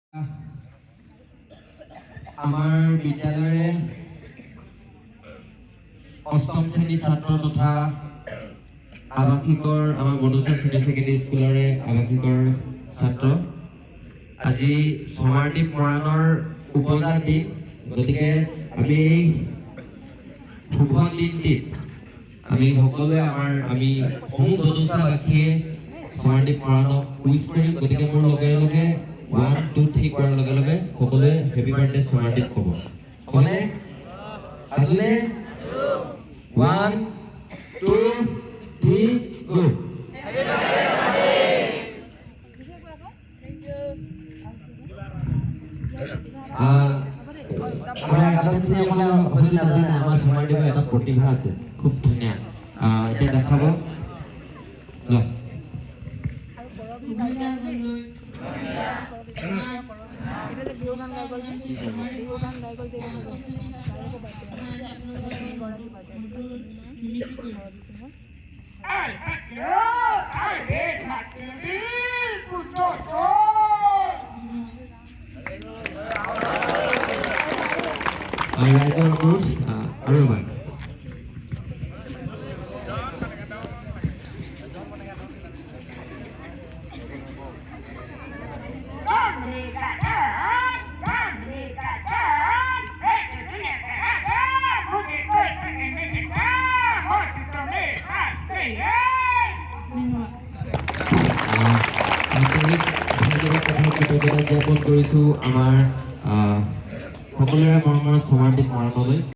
আমাৰ বিদ্যালয়ৰে অষ্টম শ্ৰেণীৰ ছাত্ৰ তথা আৱাসিকৰ আমাৰ বনচা চিনিয়ৰ ছেকেণ্ডেৰী স্কুলৰে আৱাসিকৰ ছাত্ৰ আজি সমাৰদ্বীপ মৰাণৰ উপজা দিন গতিকে আমি এই শুভ দিনটিত আমি সকলোৱে আমি সমূহ বনচাবাসীয়ে সমাৰদ্বীপ মৰাণক উইচ কৰিম গতিকে মোৰ লগে লগে 1 2 3 কৰাৰ লগে লগে সকলোৱে হেপী বাৰ্থডে সমাৰদ্বীপ ক'ব হ'বনে আজিলে 1 2 3 গো হেপী বাৰ্থডে আমাৰ একাডেমী সকলে হয়তো নাজানে আমাৰ সমাৰদ্বীপৰ এটা প্ৰতিভা আছে খুব ধুনীয়া এতিয়া দেখাব ল ৰাইজৰ অনুৰোধ আৰু এবাৰ জ্ঞাপন কৰিছো আমাৰ সকলোৰে মৰমৰ সমাৰদ্বীপ মৰাণলৈ